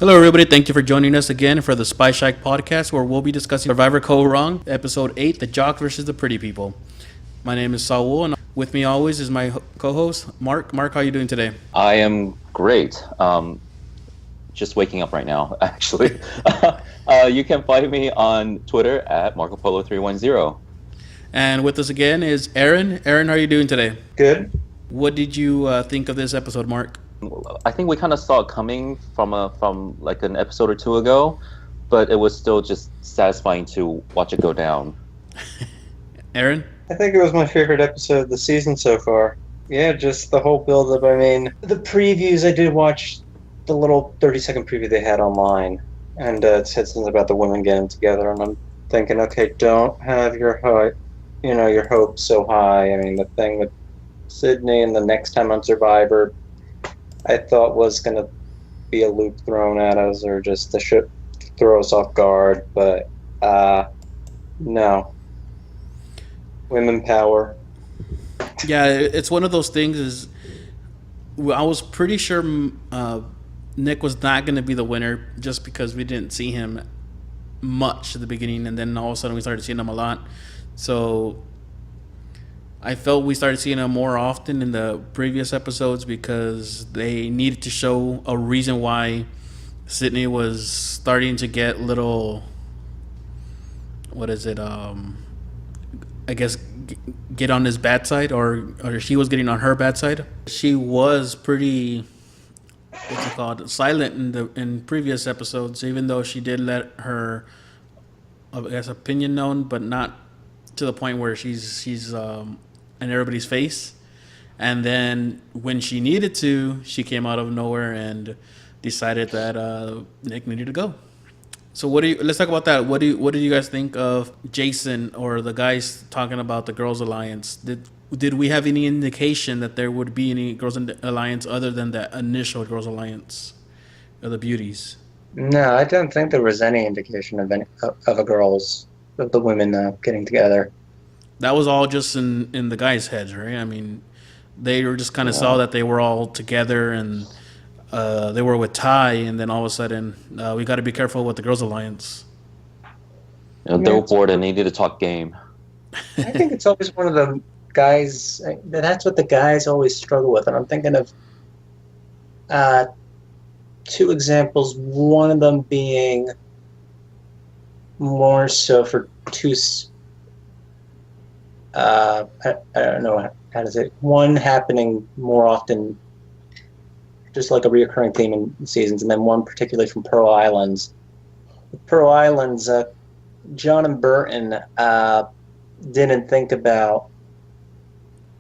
Hello, everybody. Thank you for joining us again for the Spyshack podcast, where we'll be discussing Survivor Kaoh Rong, episode 8, The Jocks versus the Pretty People. My name is Saul, and with me always is my co-host, Mark. Mark, how are you doing today? I am great. Just waking up right now, actually. You can find me on Twitter at Marco Polo 310. And with us again is Aaron. Aaron, how are you doing today? Good. What did you think of this episode, Mark? I think we kind of saw it coming from like an episode or two ago, but it was still just satisfying to watch it go down. Aaron? I think it was my favorite episode of the season so far. Yeah, just the whole build-up. I mean, the previews, I did watch the little 30-second preview they had online, and it said something about the women getting together, and I'm thinking, okay, don't have your hopes so high. I mean, the thing with Sydney and the next time on Survivor, I thought was going to be a loop thrown at us or just to throw us off guard, but no. Women power. Yeah, it's one of those things. I was pretty sure Nick was not going to be the winner just because we didn't see him much at the beginning, and then all of a sudden we started seeing him a lot. So I felt we started seeing him more often in the previous episodes because they needed to show a reason why Sydney was starting to get little, I guess, get on his bad side, or she was getting on her bad side. She was pretty, silent in previous episodes, even though she did let her, I guess, opinion known, but not to the point where she's in everybody's face. And then when she needed to, she came out of nowhere and decided that Nick needed to go. So let's talk about that. What did you guys think of Jason or the guys talking about the Girls Alliance? Did we have any indication that there would be any Girls Alliance other than the initial Girls Alliance of the beauties? No, I don't think there was any indication of the women getting together. That was all just in the guys' heads, right? I mean, they were just kind of saw that they were all together and they were with Ty, and then all of a sudden we got to be careful with the Girls Alliance. They were bored and needed to talk game. I think it's always one of the guys. That's what the guys always struggle with, and I'm thinking of two examples. One of them being more so for two. I don't know how to say it. One happening more often, just like a reoccurring theme in seasons, and then one particularly from Pearl Islands. Pearl Islands, John and Burton didn't think about,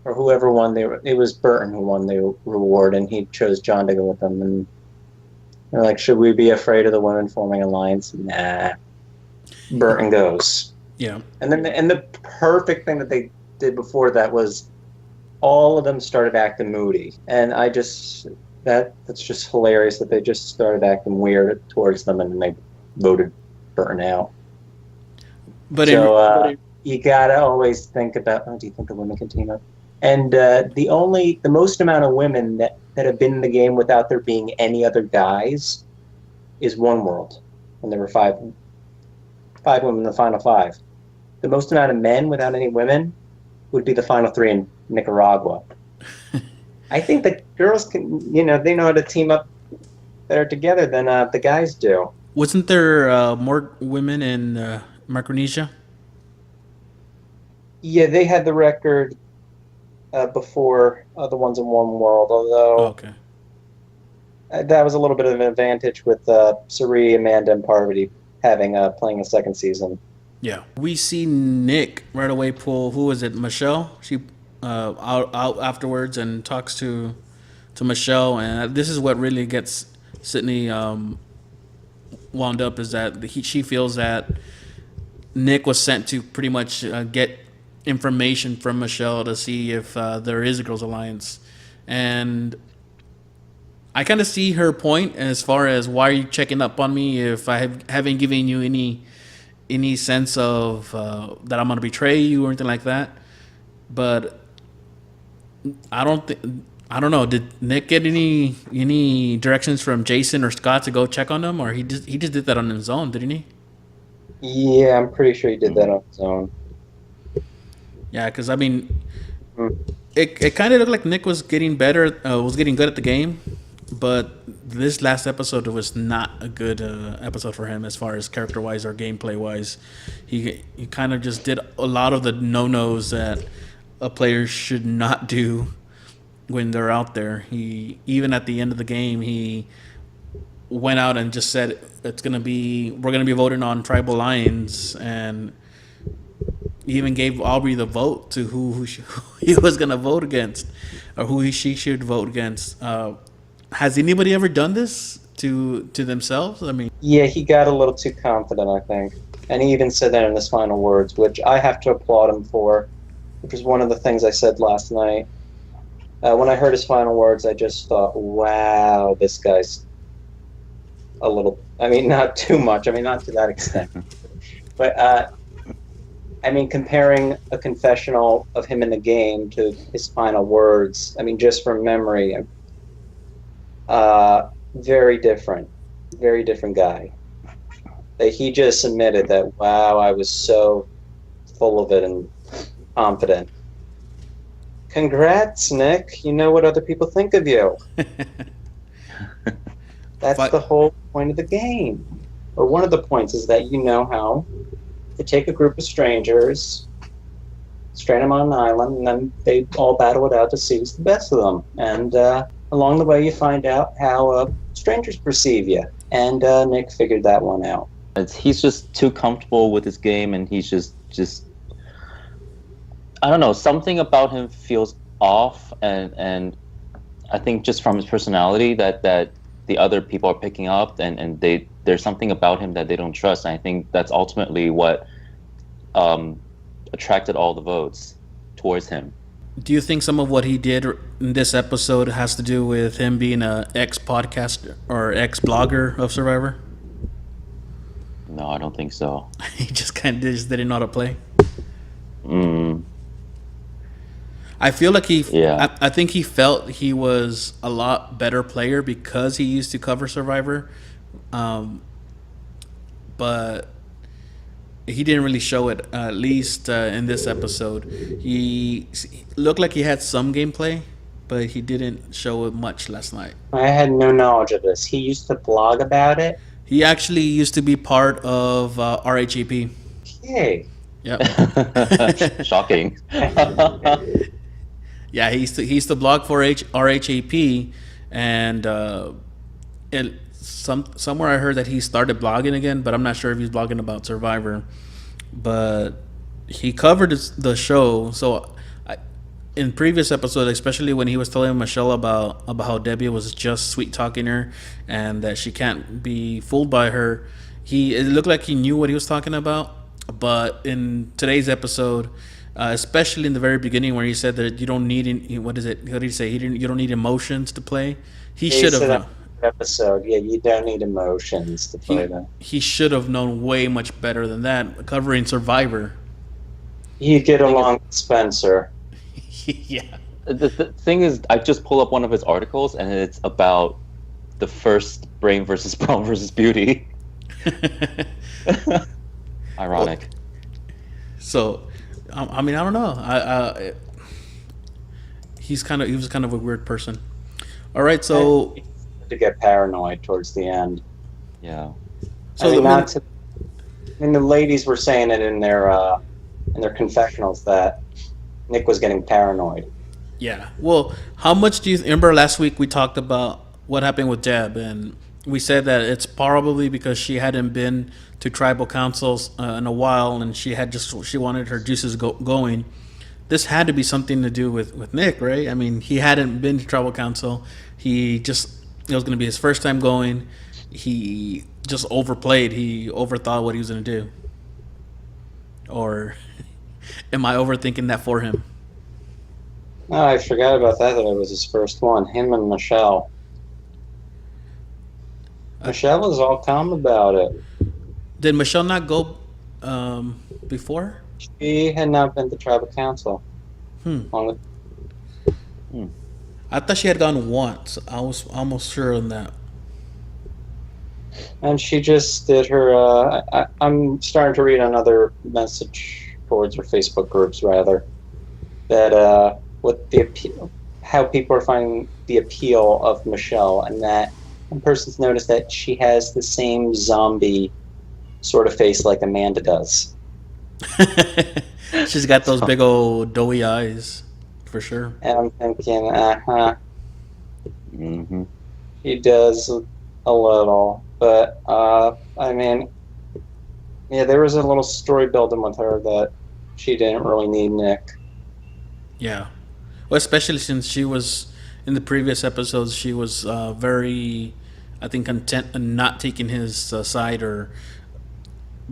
or whoever won, it was Burton who won the reward, and he chose John to go with them. And they're like, should we be afraid of the women forming an alliance? Nah. Burton goes. Yeah. And the perfect thing that they did before that was all of them started acting moody, and that's just hilarious that they just started acting weird towards them, and they voted Burton out. But you gotta always think about, do you think the women can team up? And the most amount of women that have been in the game without there being any other guys is One World, when there were five women in the final five. The most amount of men without any women would be the final three in Nicaragua. I think the girls can, they know how to team up better together than the guys do. Wasn't there more women in Micronesia? Yeah, they had the record before the ones in One World, although Okay. That was a little bit of an advantage with Sari, Amanda, and Parvati playing a second season. Yeah, we see Nick right away pull. Who was it? Michelle. She out afterwards and talks to Michelle, and this is what really gets Sydney wound up, is that she feels that Nick was sent to pretty much get information from Michelle to see if there is a Girls Alliance, and I kind of see her point as far as, why are you checking up on me if I haven't given you any sense of that I'm going to betray you or anything like that. But I don't think I don't know. Did Nick get any directions from Jason or Scott to go check on them, or he just did that on his own, didn't he? Yeah, I'm pretty sure he did that on his own. Yeah, because I mean, Mm. it kind of looked like Nick was getting better, was getting good at the game, but this last episode was not a good episode for him as far as character wise or gameplay wise. He kind of just did a lot of the no nos that a player should not do when they're out there. He even at the end of the game he went out and just said we're gonna be voting on tribal lines, and he even gave Aubrey the vote to who he was gonna vote against, or she should vote against. Has anybody ever done this to themselves? I mean, Yeah, he got a little too confident, I think. And he even said that in his final words, which I have to applaud him for, which is one of the things I said last night. When I heard his final words, I just thought, wow, this guy's a little, I mean, not too much. I mean, not to that extent. But, I mean, comparing a confessional of him in the game to his final words, I mean, just from memory, very different guy. He just admitted that, wow, I was so full of it and confident. Congrats, Nick. You know what other people think of you. That's the whole point of the game. Or one of the points is that you know how to take a group of strangers, strand them on an island, and then they all battle it out to see who's the best of them. And along the way, you find out how strangers perceive you. And Nick figured that one out. He's just too comfortable with his game, and he's just I don't know, something about him feels off, and I think just from his personality that the other people are picking up, and there's something about him that they don't trust, and I think that's ultimately what attracted all the votes towards him. do you think some of what he did in this episode has to do with him being a ex-podcaster or ex-blogger of Survivor? No, I don't think so. He just didn't know how to play. I feel like I think he felt he was a lot better player because he used to cover Survivor, but he didn't really show it. At least in this episode, he looked like he had some gameplay, but he didn't show it much last night. I had no knowledge of this. He used to blog about it. He actually used to be part of RHAP. Okay. Yep. Shocking. Yeah, he used to blog for RHAP, and somewhere I heard that he started blogging again, but I'm not sure if he's blogging about Survivor. But he covered the show. So in previous episodes, especially when he was telling Michelle about how Debbie was just sweet talking her and that she can't be fooled by her, it looked like he knew what he was talking about. But in today's episode, especially in the very beginning where he said that you don't need what did he say? You don't need emotions to play. He should have known. Episode, yeah, you don't need emotions to play that. He should have known way much better than that. Covering Survivor, you get along with Spencer. Yeah. The thing is, I just pulled up one of his articles, and it's about the first Brain versus Brawn versus Beauty. Ironic. So, I mean, I don't know. He was kind of a weird person. All right, so to get paranoid towards the end. Yeah. So the ladies were saying it in their confessionals that Nick was getting paranoid. Yeah. Well, how much do you remember last week we talked about what happened with Deb, and we said that it's probably because she hadn't been to tribal councils in a while, and she wanted her juices going. This had to be something to do with Nick, right? I mean, he hadn't been to tribal council. It was going to be his first time going. He just overplayed. He overthought what he was going to do. Or am I overthinking that for him? Oh, I forgot about that it was his first one. Him and Michelle. Michelle was all calm about it. Did Michelle not go before? She had not been to tribal council. I thought she had gone once. I was almost sure on that. And she just did her. I'm starting to read on other message boards or Facebook groups rather that what the appeal, how people are finding the appeal of Michelle, and that one person's noticed that she has the same zombie sort of face like Amanda does. She's got those big old doughy eyes, for sure. And I'm thinking, Hmm. she does a little, but I mean, yeah, there was a little story building with her that she didn't really need Nick. Yeah. Well, especially since she was in the previous episodes, she was very, I think, content and not taking his side or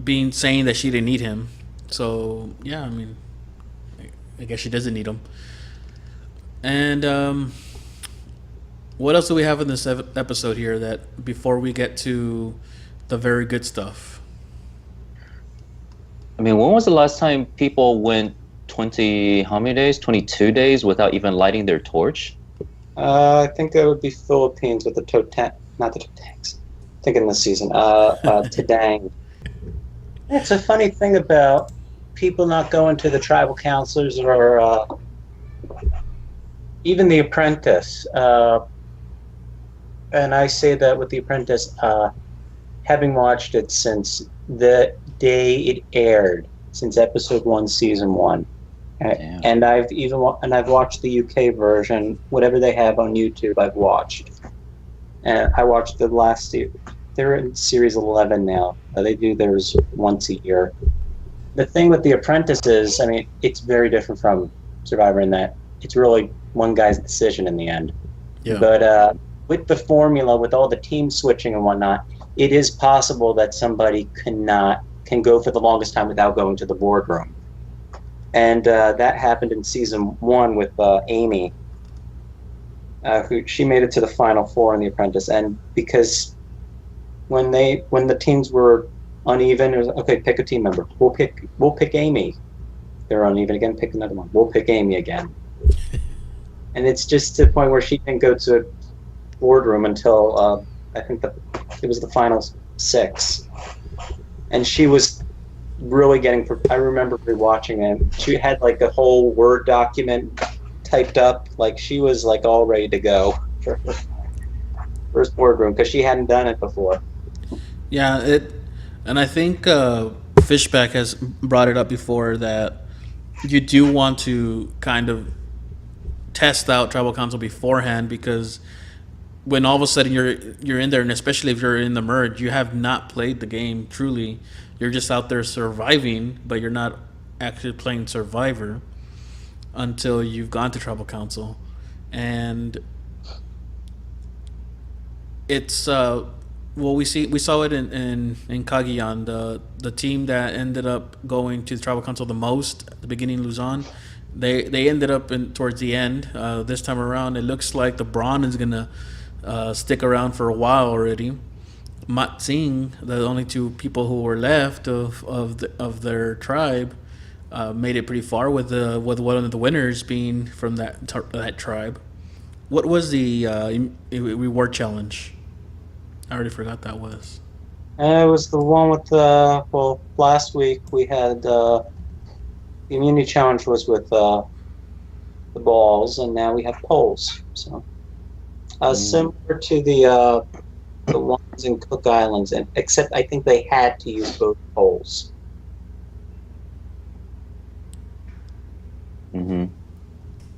being saying that she didn't need him. So yeah, I mean, I guess she doesn't need him. And what else do we have in this episode here that before we get to the very good stuff? I mean, when was the last time people went 20, how many days? 22 days without even lighting their torch? I think that would be Philippines with the not the Totangs. I think in this season, Tadang. It's a funny thing about people not going to the tribal counselors or even The Apprentice. And I say that with The Apprentice, having watched it since the day it aired, since episode 1, season 1. Damn. And I've watched the UK version, whatever they have on YouTube. I've watched, and I watched the last. They're in series 11 now. They do theirs once a year. The thing with The Apprentice is, I mean, it's very different from Survivor in that it's really one guy's decision in the end. Yeah. But with the formula, with all the team switching and whatnot, it is possible that somebody can go for the longest time without going to the boardroom. And that happened in season 1 with Amy, who she made it to the final 4 in The Apprentice. And because when the teams were uneven, it was okay. Pick a team member. We'll pick Amy. They're uneven again. Pick another one. We'll pick Amy again. And it's just to the point where she didn't go to a boardroom until I think it was the final 6, and she was really getting. I remember rewatching it. She had like a whole Word document typed up, like she was like all ready to go for her first boardroom because she hadn't done it before. Yeah, and I think Fishback has brought it up before that you do want to kind of test out tribal council beforehand, because when all of a sudden you're in there, and especially if you're in the merge, you have not played the game truly. You're just out there surviving, but you're not actually playing Survivor until you've gone to tribal council. And it's well, we saw it in Cagayan, the team that ended up going to the tribal council the most at the beginning, Luzon. They ended up towards the end. This time around, it looks like the Brawn is gonna stick around for a while already. Mat Singh, the only 2 people who were left of their tribe, made it pretty far with one of the winners being from that tribe. What was the reward challenge? I already forgot that was. And it was the one with last week we had the immunity challenge was with the balls, and now we have poles. So similar to the ones in Cook Islands, and except I think they had to use both poles. Mm-hmm.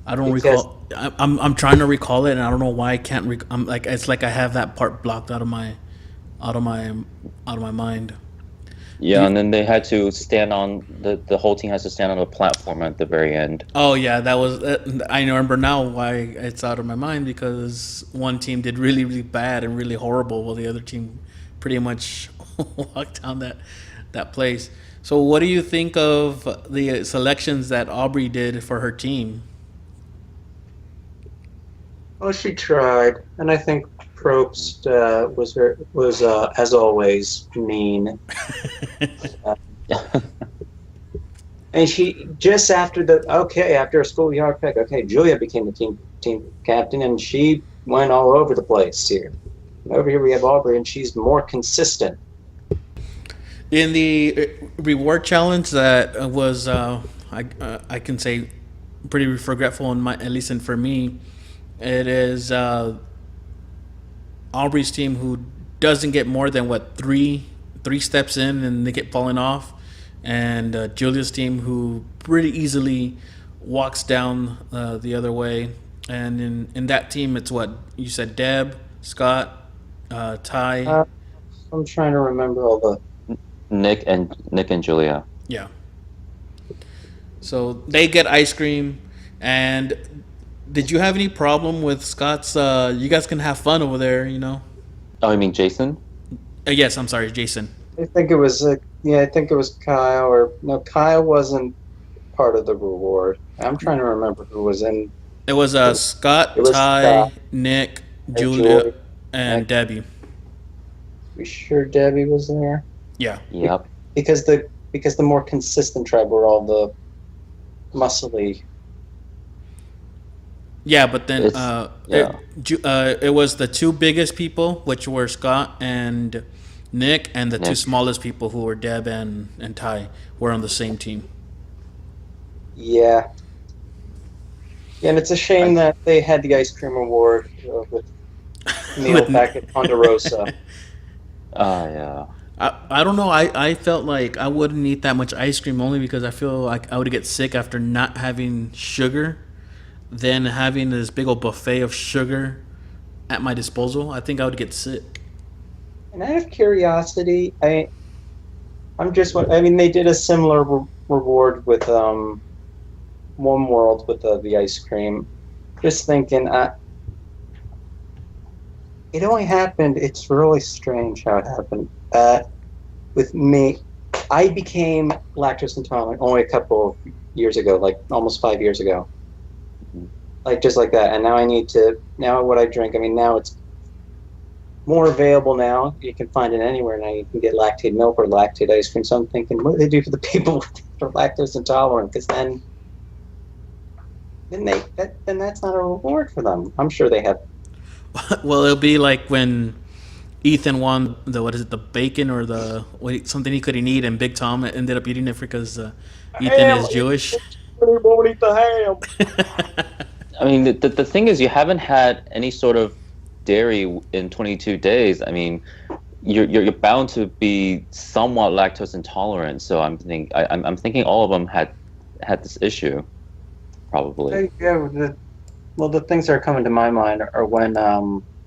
I don't recall. I'm trying to recall it, and I don't know why I can't. I'm like, it's like I have that part blocked out of my mind. Yeah, and then they had to stand on the whole team has to stand on a platform at the very end. Oh yeah, that was. I remember now why it's out of my mind, because one team did really, really bad and really horrible, while the other team pretty much walked down that place. So, what do you think of the selections that Aubrey did for her team? Well, she tried, and I think Probst was as always mean. And she just after a schoolyard pick, okay, Julia became the team captain, and she went all over the place here. And over here we have Aubrey, and she's more consistent. In the reward challenge, that was I can say pretty regretful in my, at least in for me. It is Aubrey's team who doesn't get more than what three steps in and they get falling off, and Julia's team who pretty easily walks down the other way. And in that team, it's what you said: Deb, Scott, Ty. I'm trying to remember all the. Nick and Julia. Yeah. So they get ice cream. And did you have any problem with Scott's? You guys can have fun over there, you know. Oh, you mean Jason? Yes, I'm sorry, Jason. I think it was I think it was Kyle, or no, Kyle wasn't part of the reward. I'm trying to remember who was in. It was Scott, It was Ty, Scott, Nick, and Julia, and Nick. Debbie. We sure Debbie was there Yeah. Yep. because the more consistent tribe were all the muscly. Yeah, but then yeah. it was the two biggest people, which were Scott and Nick, and the two Nick. smallest people, who were Deb and Ty, were on the same team. Yeah. Yeah, and it's a shame that they had the ice cream award with Neil With- back at Ponderosa. Yeah. I don't know. I felt like I wouldn't eat that much ice cream, only because I feel like I would get sick after not having sugar, then having this big old buffet of sugar at my disposal. I think I would get sick. And out of curiosity, I mean, they did a similar reward with One World with the ice cream. Just thinking, it only happened. It's really strange how it happened. With me, I became lactose intolerant only a couple of years ago, like almost 5 years ago. Like just like that, and now what I drink. I mean, now it's more available now. You can find it anywhere now. You can get lactate milk or lactate ice cream. So I'm thinking, what do they do for the people that are lactose intolerant? Because then that's not a reward for them. I'm sure they have. Well, it'll be like when Ethan won the bacon or something he couldn't eat, and Big Tom ended up eating it because Ethan is Jewish. He won't eat the ham. I mean, the thing is, you haven't had any sort of dairy in 22 days. I mean, you're bound to be somewhat lactose intolerant. So I'm thinking all of them had this issue, probably. Yeah. The things that are coming to my mind are when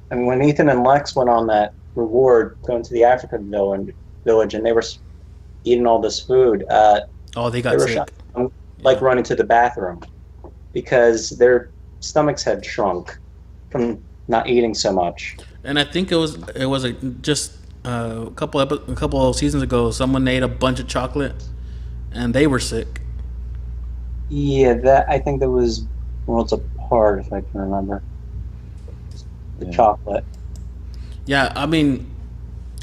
when Ethan and Lex went on that reward going to the African village, and they were eating all this food. Oh, they They got were sick. like running to the bathroom because their stomachs had shrunk from not eating so much. And I think it was just a couple of seasons ago. Someone ate a bunch of chocolate, and they were sick. Yeah, I think that was Worlds Apart, if I can remember. The chocolate. Yeah, I mean,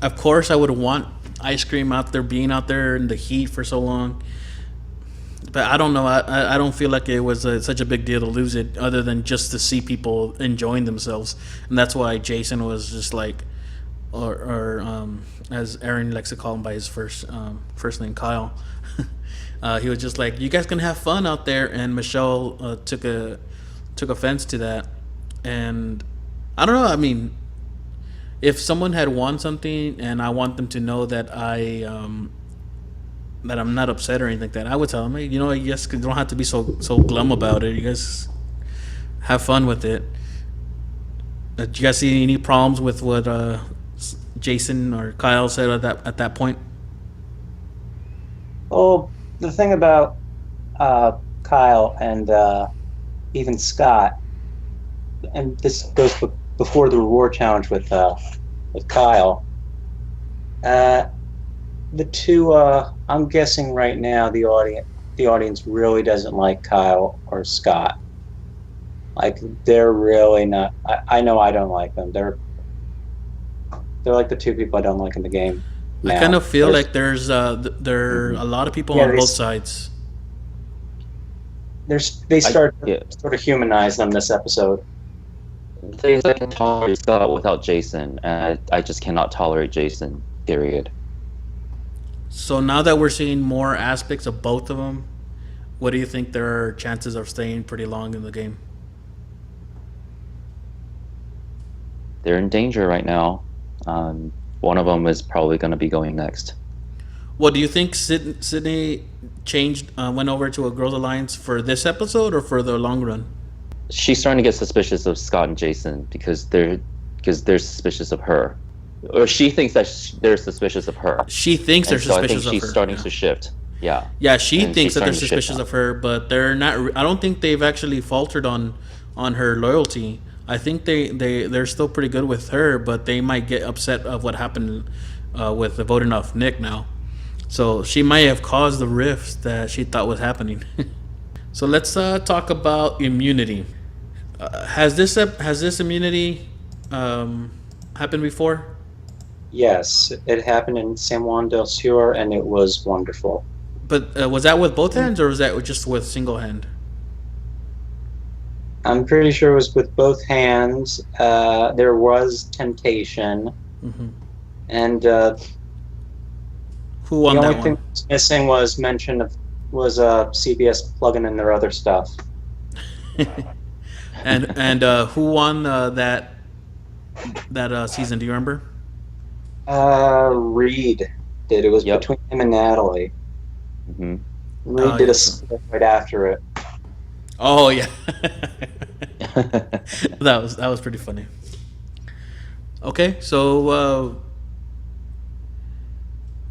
of course, I would want ice cream being out there in the heat for so long. But I don't know. I don't feel like it was such a big deal to lose it, other than just to see people enjoying themselves, and that's why Jason was just like, or as Aaron likes to call him by his first name, Kyle. He was just like, "You guys can have fun out there," and Michelle took offense to that, and I don't know. I mean, if someone had won something, and I want them to know that that I'm not upset or anything like that, I would tell them, hey, you know, you guys don't have to be so glum about it. You guys have fun with it. Did you guys see any problems with what Jason or Kyle said at that point? Oh, the thing about Kyle and even Scott, and this goes before the reward challenge with Kyle. The two, I'm guessing right now, the audience really doesn't like Kyle or Scott. Like, they're really not. I know I don't like them. They're like the two people I don't like in the game. I kind of feel like there's a lot of people on both sides. they start sort of humanize them this episode. Things I can tolerate Scott without Jason, and I just cannot tolerate Jason. Period. So now that we're seeing more aspects of both of them, what do you think their chances of staying pretty long in the game? They're in danger right now. One of them is probably going to be going next. Well, do you think Sydney changed, went over to a Girls Alliance for this episode or for the long run? She's starting to get suspicious of Scott and Jason because they're suspicious of her, or she thinks that they're suspicious of her. She thinks they're suspicious of her. She's starting to shift. Yeah. Yeah, she thinks that they're suspicious of her, but they're not. I don't think they've actually faltered on her loyalty. I think they're still pretty good with her, but they might get upset of what happened with the voting off Nick now. So she might have caused the rifts that she thought was happening. So let's talk about immunity. Has this immunity happened before? Yes, it happened in San Juan del Sur, and it was wonderful. But was that with both hands, or was that just with single hand? I'm pretty sure it was with both hands. There was temptation, and who won the that only one? thing that was missing was mention of CBS plugging in their other stuff. and who won that season? Do you remember? Reed did. It was between him and Natalie. Reed did a split right after it. Oh yeah, that was pretty funny. Okay, so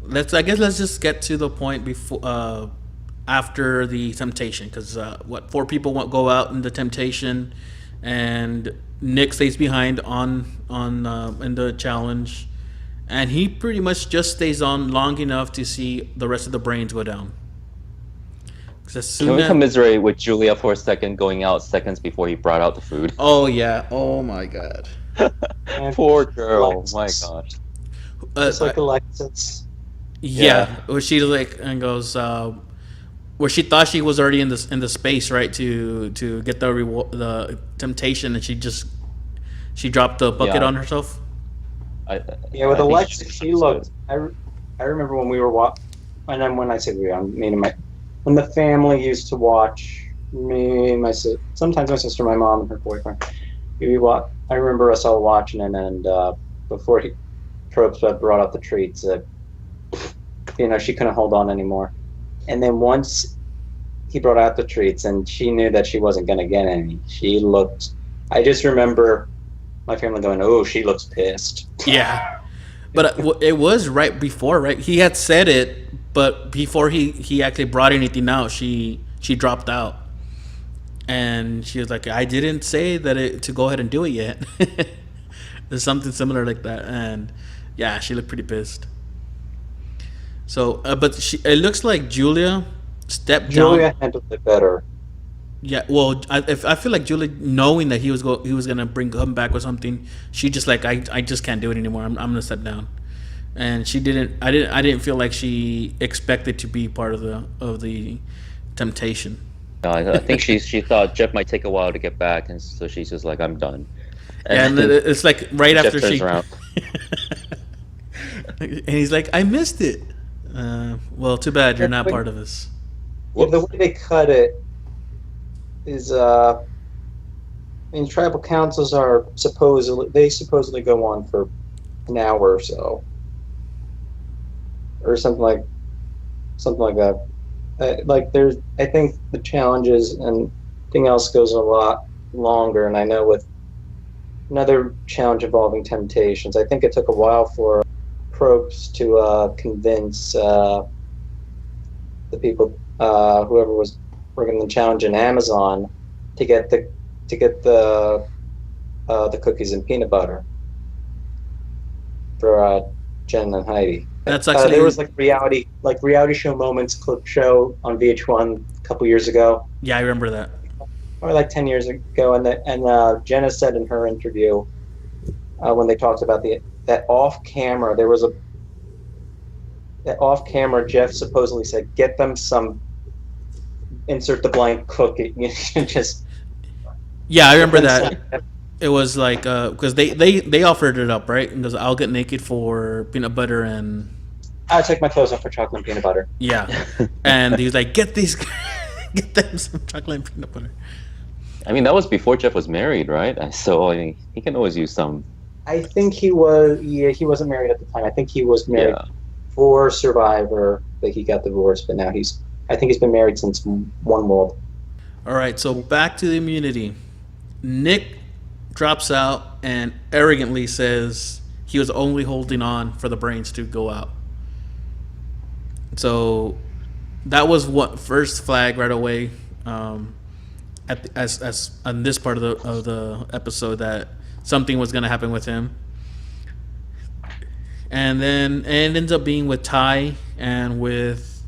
let's just get to the point before after the temptation, because 4 people go out in the temptation, and Nick stays behind on in the challenge, and he pretty much just stays on long enough to see the rest of the brains go down. Can we commiserate with Julia for a second, going out seconds before he brought out the food? Oh yeah! Oh my god! Poor girl! My gosh! It's like Alexis. Yeah, where she and goes where she thought she was already in the space, right, to get the temptation, and she dropped the bucket on herself. With Alexis, she looked. I remember when we were and then when I say we, I'm meaning when the family used to watch me, my sister, sometimes my sister, my mom, and her boyfriend. I remember us all watching it, and before Probst brought out the treats, she couldn't hold on anymore. And then once he brought out the treats, and she knew that she wasn't going to get any, she looked. I just remember my family going, "Oh, she looks pissed." Yeah, but it was right before, right? He had said it. But before he actually brought anything out, she dropped out, and she was like, "I didn't say that to go ahead and do it yet." There's something similar like that, and yeah, she looked pretty pissed. So, but it looks like Julia stepped down. Julia handled it better. Yeah, well, I feel like Julia, knowing that he was gonna come back with something, she just like I just can't do it anymore. I'm gonna step down. And she didn't. I didn't feel like she expected to be part of the temptation. No, I think she thought Jeff might take a while to get back, and so she's just like, "I'm done." And it's like right Jeff after turns around. And he's like, "I missed it." Well, too bad you're not part of this. Yeah, the way they cut it is, tribal councils are supposedly go on for an hour or so. Or something like that. I think the challenges and everything else goes a lot longer. And I know with another challenge involving temptations, I think it took a while for Probst to convince the people, whoever was working the challenge in Amazon, to get the cookies and peanut butter for Jen and Heidi. That's actually there was reality show moments clip show on VH1 a couple years ago. Yeah, I remember that. Or like 10 years ago, and Jenna said in her interview when they talked about that off camera, Jeff supposedly said, "Get them some insert the blank cookie. You just Yeah, I remember that. It was like because they offered it up, right? Because I'll get naked for peanut butter and I take my clothes off for chocolate and peanut butter. yeah, and he was like, get these, get them some chocolate and peanut butter. I mean, that was before Jeff was married, right? So I mean, he can always use some. I think he was. Yeah, he wasn't married at the time. I think he was married for Survivor, but he got divorced. But now I think he's been married since One World. All right, so back to the immunity. Nick drops out and arrogantly says he was only holding on for the brains to go out. So that was what first flag right away. As on this part of the episode that something was going to happen with him, and then it ends up being with Ty and with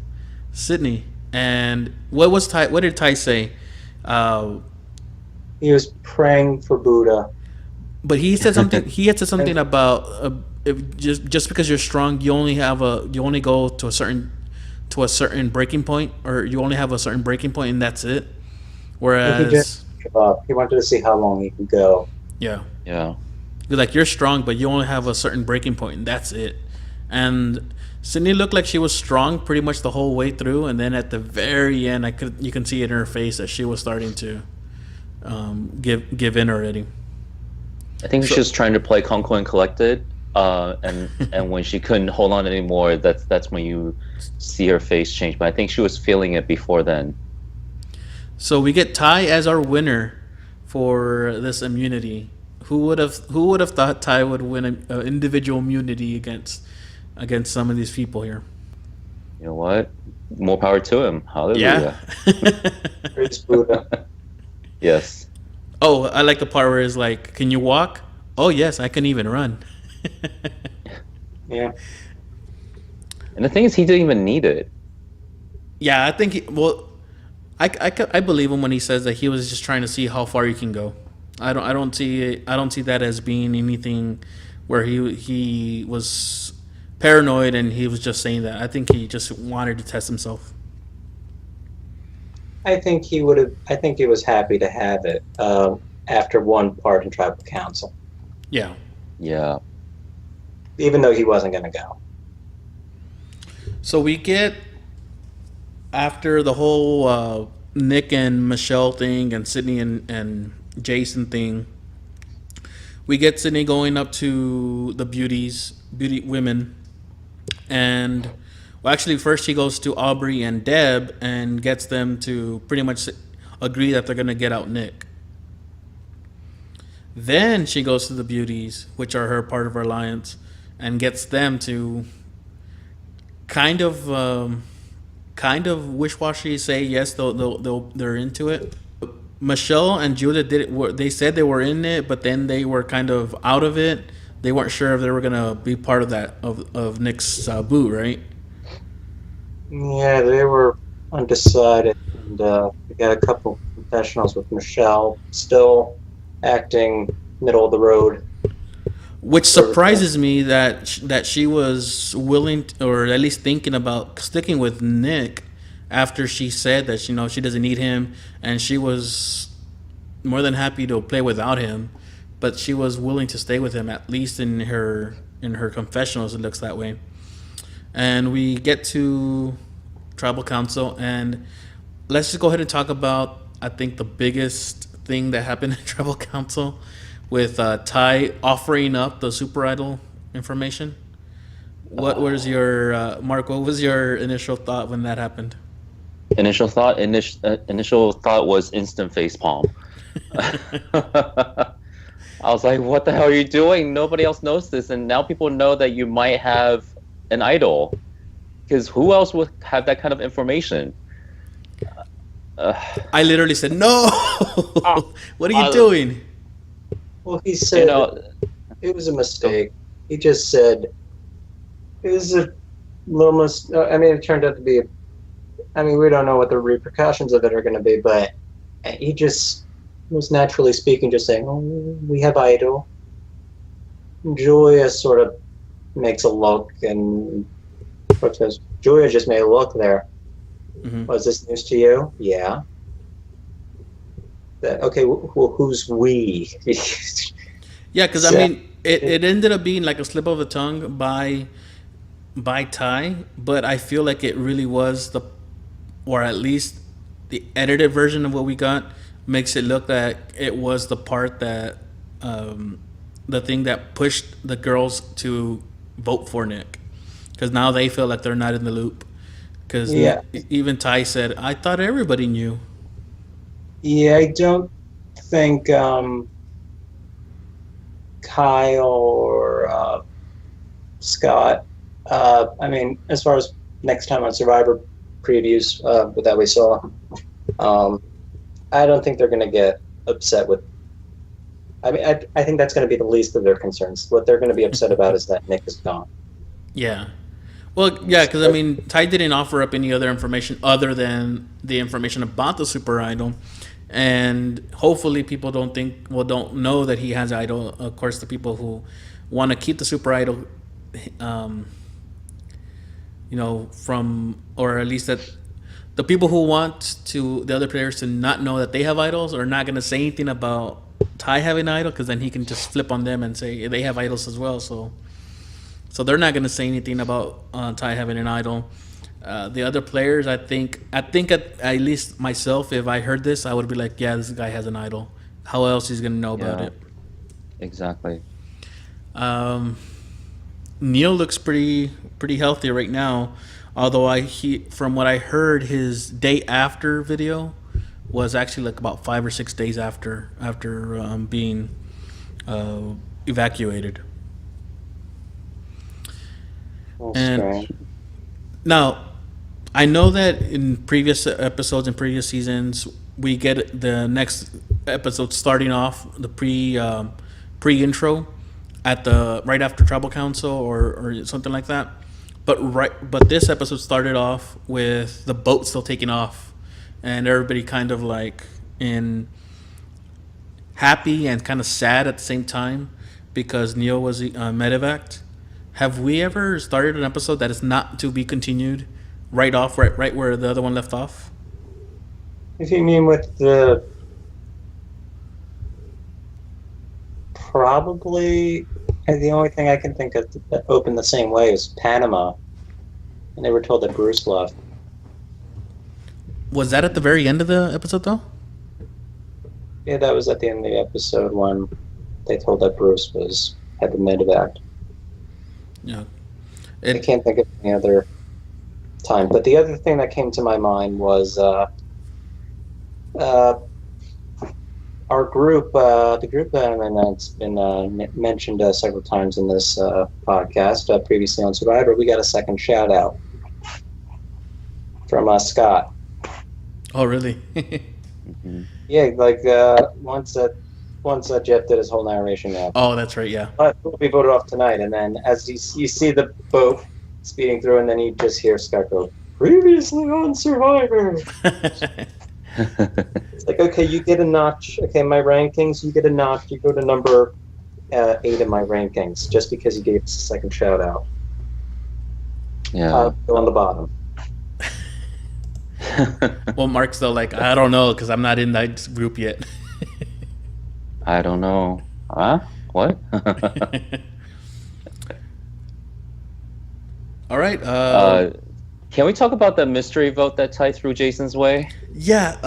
Sydney. And what did Ty say? He was praying for Buddha. But he said something. He had said something about if just because you're strong, you only go to a certain breaking point, or you only have a certain breaking point, and that's it. Whereas he just gave up. He wanted to see how long he could go. Yeah. Yeah. Like, you're strong, but you only have a certain breaking point, and that's it. And Sydney looked like she was strong pretty much the whole way through, and then at the very end, you can see it in her face that she was starting to give in already. I think she was trying to play calm, cool, and collected, and when she couldn't hold on anymore, that's when you see her face change. But I think she was feeling it before then. So we get Ty as our winner for this immunity. Who would have thought Ty would win an individual immunity against some of these people here? You know what? More power to him. Hallelujah. Yeah. Yes. Oh, I like the part where it's like, can you walk? Oh, yes, I can even run. Yeah. And the thing is, he didn't even need it. Yeah, I think I believe him when he says that he was just trying to see how far he can go. I don't see that as being anything where he was paranoid and he was just saying that. I think he just wanted to test himself. I think he was happy to have it after one part in tribal council. Yeah. Yeah. Even though he wasn't going to go. So we get, after the whole Nick and Michelle thing and Sydney and Jason thing, we get Sydney going up to the beauty women, and actually first she goes to Aubrey and Deb and gets them to pretty much agree that they're gonna get out Nick. Then she goes to the beauties, which are her part of her alliance, and gets them to kind of wish-washy say yes, they're into it. Michelle and Julia they said they were in it, but then they were kind of out of it. They weren't sure if they were gonna be part of that of Nick's boot, right? Yeah, they were undecided, and we got a couple confessionals with Michelle still acting middle of the road. Which surprises me that she was willing or at least thinking about sticking with Nick after she said that she doesn't need him, and she was more than happy to play without him, but she was willing to stay with him, at least in her confessionals. It looks that way. And we get to tribal council, and let's just go ahead and talk about, I think, the biggest thing that happened in tribal council with Ty offering up the super idol information. What was your Mark? What was your initial thought when that happened? Initial thought was instant facepalm. I was like, what the hell are you doing? Nobody else knows this, and now people know that you might have an idol, because who else would have that kind of information? I literally said, no. What are you doing? Well, he said it was a mistake. He just said it was a little it turned out to be we don't know what the repercussions of it are going to be, but he just was naturally speaking just saying, oh, we have idol. Julia sort of makes a look, and says Julia just made a look there. Mm-hmm. Was this news to you? Yeah. Okay, who's we? Yeah, because I So, mean, it ended up being like a slip of the tongue by Ty, but I feel like it really was or at least the edited version of what we got makes it look like it was the part that the thing that pushed the girls to vote for Nick, because now they feel like they're not in the loop. Because yeah, even Ty said, "I thought everybody knew." yeah. I don't think Kyle or Scott. I mean, as far as next time on Survivor previews that we saw, um, I don't think they're going to get upset with. I mean, I think that's going to be the least of their concerns. What they're going to be upset about is that Nick is gone. Yeah. Well, yeah, because I mean, Ty didn't offer up any other information other than the information about the super idol, and hopefully people don't know that he has idol. Of course, the people who want to keep the super idol, um, from, or at least that the people who want to the other players to not know that they have idols are not going to say anything about Ty having an idol, because then he can just flip on them and say they have idols as well. So they're not going to say anything about Ty having an idol. The other players, I think at least myself, if I heard this, I would be like, yeah, this guy has an idol. How else he's going to know about Yeah, it? exactly. Neil looks pretty healthy right now. Although from what I heard, his day after video was actually like about 5 or 6 days after being evacuated. That's And strange. now, I know that in previous episodes and previous seasons, we get the next episode starting off the pre intro at the right after tribal council or something like that. But this episode started off with the boat still taking off, and everybody kind of like in happy and kind of sad at the same time because Neil was medevac. Have we ever started an episode that is not to be continued right where the other one left off? If you mean with the probably the only thing I can think of that opened the same way is Panama, and they were told that Bruce left. Was that at the very end of the episode though? Yeah, that was at the end of the episode when they told that Bruce had been medevac. Yeah. I can't think of any other time. But the other thing that came to my mind was our group, the group that's been mentioned several times in this podcast, previously on Survivor. We got a second shout out from Scott. Oh, really? Mm-hmm. Yeah, like once Jeff did his whole narration now. Oh, that's right. Yeah. Will be voted off tonight, and then as you see the boat speeding through, and then you just hear Scott go, "Previously on Survivor." It's like, okay, you get a notch. Okay, my rankings, you get a notch. You go to number 8 in my rankings just because you gave us a second shout out. Yeah. Go on the bottom. Well, Mark's though, like, I don't know because I'm not in that group yet. I don't know. Huh? What? All right. Can we talk about the mystery vote that Ty threw Jason's way? Yeah.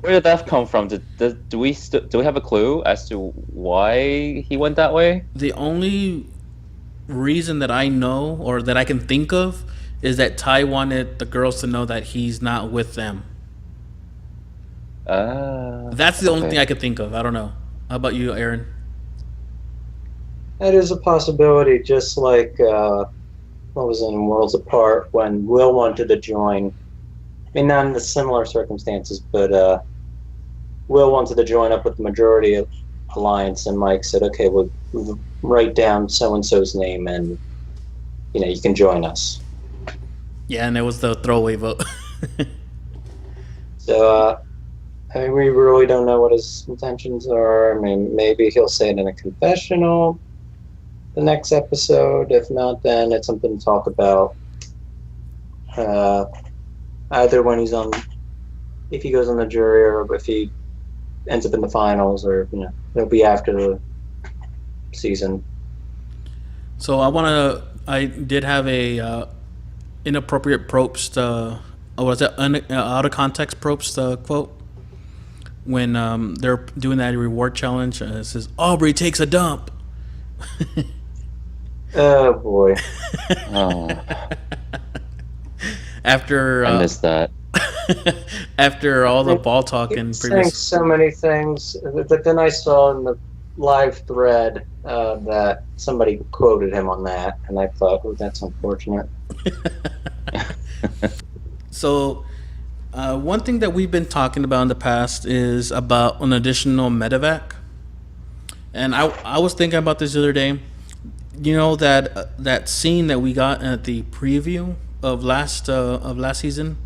Where did that come from? Do we have a clue as to why he went that way? The only reason that I know or that I can think of is that Ty wanted the girls to know that he's not with them. That's the only thing I could think of. I don't know. How about you, Aaron? That is a possibility, just like what was in Worlds Apart when Will wanted to join. I mean, not in the similar circumstances, but Will wanted to join up with the majority alliance, and Mike said, "Okay, we'll write down so and so's name, and you can join us." Yeah, and it was the throwaway vote. So, I mean, we really don't know what his intentions are. I mean, maybe he'll say it in a confessional the next episode. If not, then it's something to talk about either when he's on, if he goes on the jury, or if he ends up in the finals, or it'll be after the season. So I did have a inappropriate Probst. What was that? Out of context Probst quote when they're doing that reward challenge. It says Aubrey takes a dump. Oh boy! Oh, After I missed that. after all the ball talk and Saying previous. so many things, but then I saw in the live thread that somebody quoted him on that, and I thought, oh, that's unfortunate. So, one thing that we've been talking about in the past is about an additional medevac, and I was thinking about this the other day. You know that scene that we got at the preview of last season,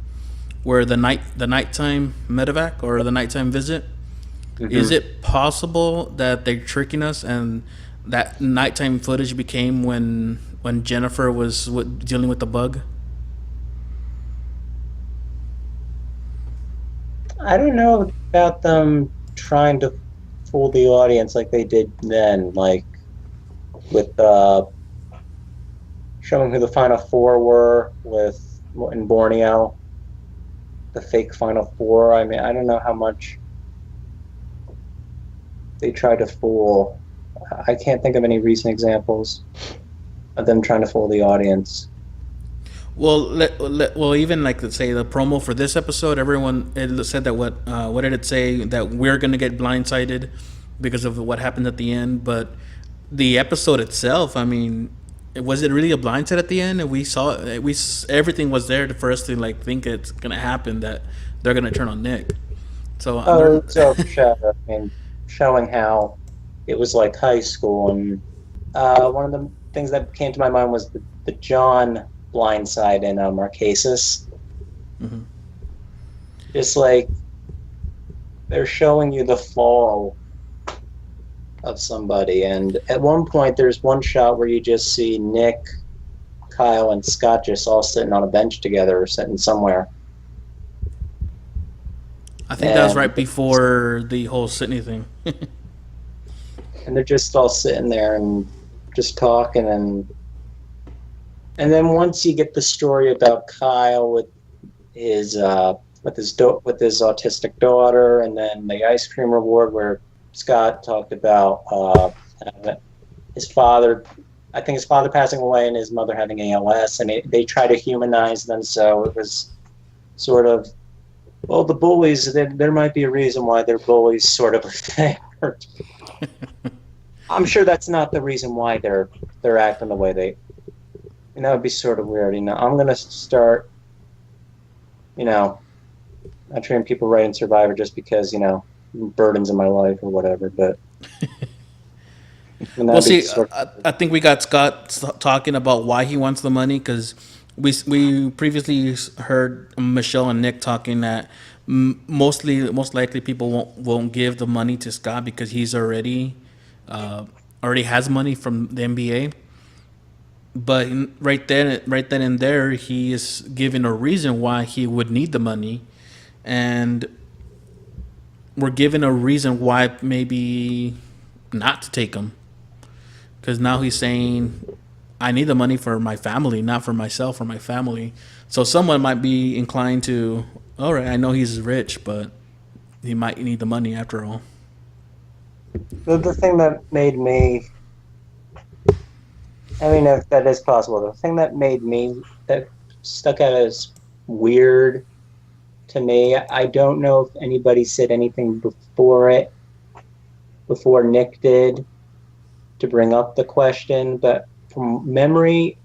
where the nighttime medevac or the nighttime visit. Mm-hmm. Is it possible that they're tricking us and that nighttime footage became when Jennifer was dealing with the bug? I don't know about them trying to fool the audience like they did then, like with showing who the Final Four were in Borneo, the fake Final Four. I mean, I don't know how much they tried to fool. I can't think of any recent examples of them trying to fool the audience. Well, even like let's say the promo for this episode, everyone it said that what did it say, that we're gonna get blindsided because of what happened at the end, but the episode itself, I mean, was it really a blindside at the end? And we saw everything was there for us to like think it's gonna happen, that they're gonna turn on Nick. So Showing how it was like high school, and one of the things that came to my mind was the John blindside in Marquesas. Mm-hmm. Just like they're showing you the fall of somebody, and at one point there's one shot where you just see Nick, Kyle, and Scott just all sitting on a bench together or sitting somewhere. I think that was right before the whole Sydney thing. And they're just all sitting there and just talking, and then once you get the story about Kyle with his autistic daughter, and then the ice cream reward where Scott talked about his father, I think his father passing away and his mother having ALS, and they try to humanize them, so it was sort of, well, the bullies, there might be a reason why they're bullies, sort of a thing. I'm sure that's not the reason why they're acting the way they. That would be sort of weird. I'm gonna start. Not treating people right in Survivor just because burdens in my life or whatever. But well, see, I think we got Scott talking about why he wants the money, because we previously heard Michelle and Nick talking that most likely people won't give the money to Scott because he's already has money from the NBA. But right then and there, he is giving a reason why he would need the money, and we're given a reason why maybe not to take him, because now he's saying, I need the money for my family, not for myself or my family. So someone might be inclined to, all right, I know he's rich, but he might need the money after all. The thing that made me, if that is possible, the thing that stuck out as weird to me, I don't know if anybody said anything before Nick did, to bring up the question, but from memory,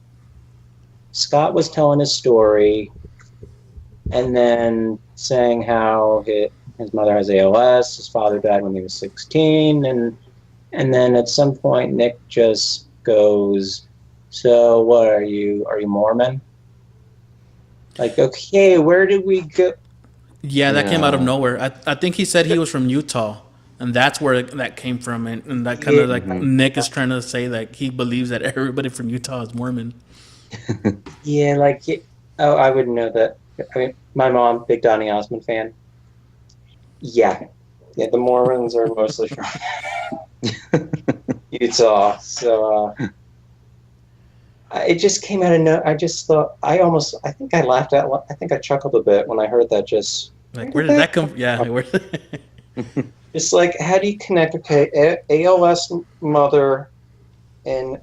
Scott was telling his story and then saying how his mother has ALS, his father died when he was 16, and then at some point Nick just goes, so what are you Mormon? Like, okay, where did we go? Yeah, that came out of nowhere. I think he said he was from Utah, and that's where that came from, and that kind of like Nick is trying to say that he believes that everybody from Utah is Mormon. Yeah, I wouldn't know that. I mean, my mom, big Donny Osmond fan. Yeah, the Mormons are mostly from Utah, so it just came out of no. I just thought I think I laughed out. I think I chuckled a bit when I heard that. Just Like, where did that come? Yeah, where, it's like, how do you connect? Okay, ALS mother in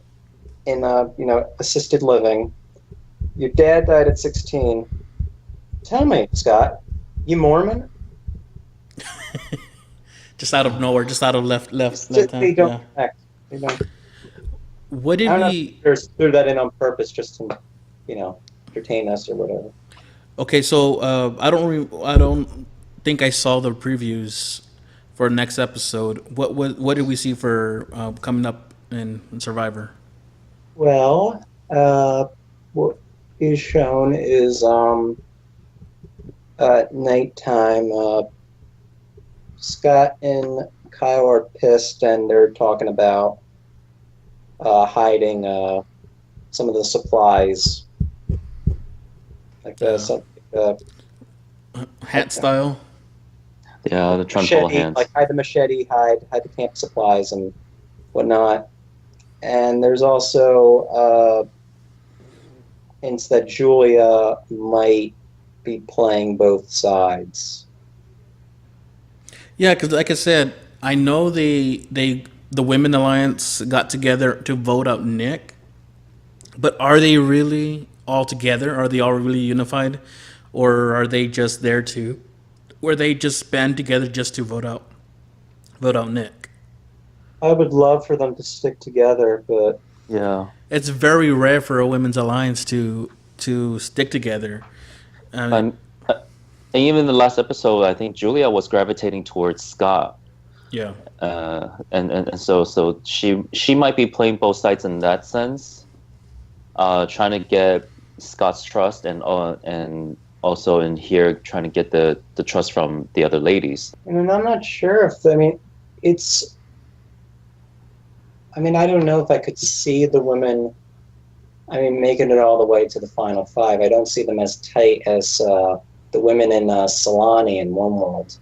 assisted living. Your dad died at 16. Tell me, Scott, you Mormon? just out of nowhere, just out of left They hand. don't Yeah. connect. They don't. What I did don't know we? if they threw that in on purpose just to, entertain us or whatever. Okay, so I don't think I saw the previews for next episode. What did we see for coming up in Survivor? Well, what is shown is nighttime. Scott and Kyle are pissed, and they're talking about hiding some of the supplies, like Hat style. Yeah, the trundle hands. like hide the machete, hide the camp supplies and whatnot. And there's also hints that Julia might be playing both sides. Yeah, because like I said, I know the Women Alliance got together to vote out Nick, but are they really all together? Are they all really unified, or are they just there to, where they just band together just to vote out Nick? I would love for them to stick together, but Yeah. It's very rare for a women's alliance to stick together. I mean, And even in the last episode, I think Julia was gravitating towards Scott. yeah. And so she might be playing both sides in that sense, trying to get Scott's trust and also in here trying to get the trust from the other ladies. and I'm not sure if I don't know if I could see the women. Making it all the way to the final five. I don't see them as tight as the women in Solani in One World.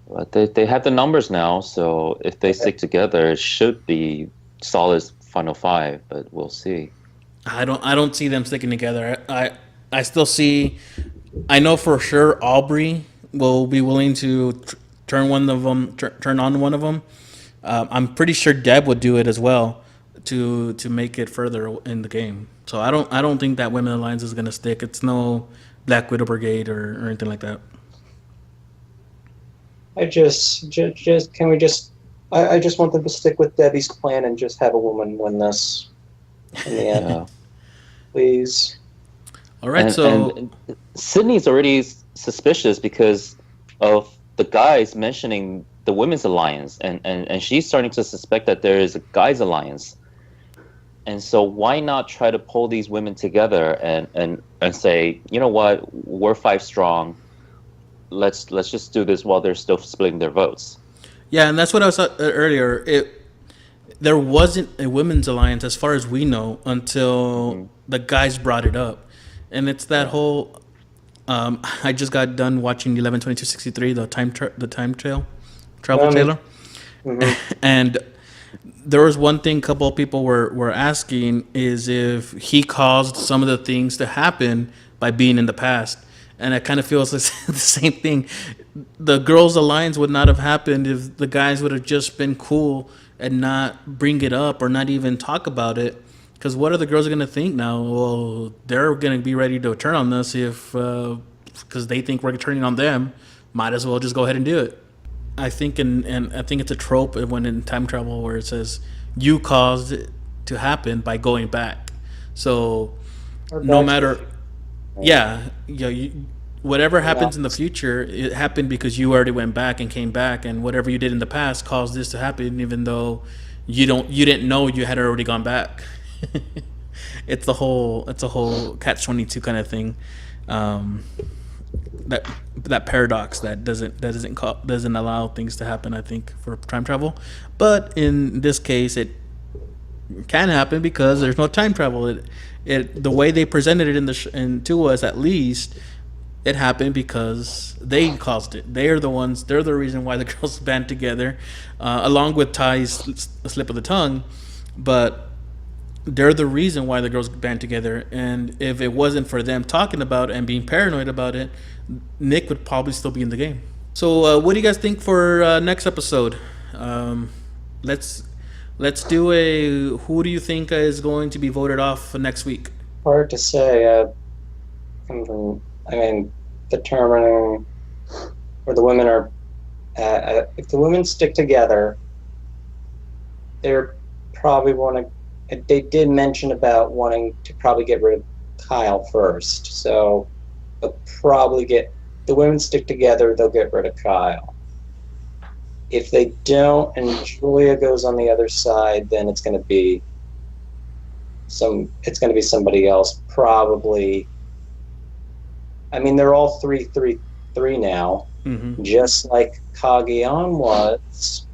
But they have the numbers now, so if they stick together, it should be solid final five. But we'll see. I don't see them sticking together. I still see. I know for sure Aubrey will be willing to turn one of them, turn on one of them. I'm pretty sure Deb would do it as well to make it further in the game. So I don't think that Women Alliance is gonna stick. It's no Black Widow Brigade or anything like that. I just want them to stick with Debbie's plan and just have a woman win this in the end, Yeah. please. All right, And Sydney's already suspicious because of the guys mentioning the Women's Alliance, and she's starting to suspect that there is a guys' alliance. And so why not try to pull these women together and say, you know what, we're five strong. Let's just do this while they're still splitting their votes. yeah, and that's what I was earlier. There wasn't a women's alliance as far as we know until the guys brought it up, and it's that whole. I just got done watching 11/22/63, the time travel trailer, and there was one thing a couple of people were asking is if he caused some of the things to happen by being in the past. And it kind of feels the same thing. The girls' alliance would not have happened if the guys would have just been cool and not bring it up or not even talk about it. Because what are the girls going to think now? Well, they're going to be ready to turn on us because they think we're turning on them. Might as well just go ahead and do it. I think and I think it's a trope when in time travel where it says you caused it to happen by going back. So no matter, whatever happens in the future, it happened because you already went back and came back, and whatever you did in the past caused this to happen, even though you didn't know you had already gone back. It's a whole catch-22 kind of thing. That paradox that doesn't allow things to happen, I think, for time travel. But in this case, can happen because there's no time travel. It the way they presented it in in to us, at least, it happened because they caused it. They are the ones. They're the reason why the girls band together, along with Ty's slip of the tongue. But they're the reason why the girls band together. And if it wasn't for them talking about it and being paranoid about it, Nick would probably still be in the game. So, what do you guys think for next episode? Let's do a. Who do you think is going to be voted off next week? Hard to say. I mean, determining where the women are. If the women stick together, they're probably want to. They did mention about wanting to probably get rid of Kyle first, so they'll probably get. The women stick together, they'll get rid of Kyle. If they don't, and Julia goes on the other side, then it's going to be somebody else, probably. I mean, they're all 3-3-3 now, just like Kaoh was,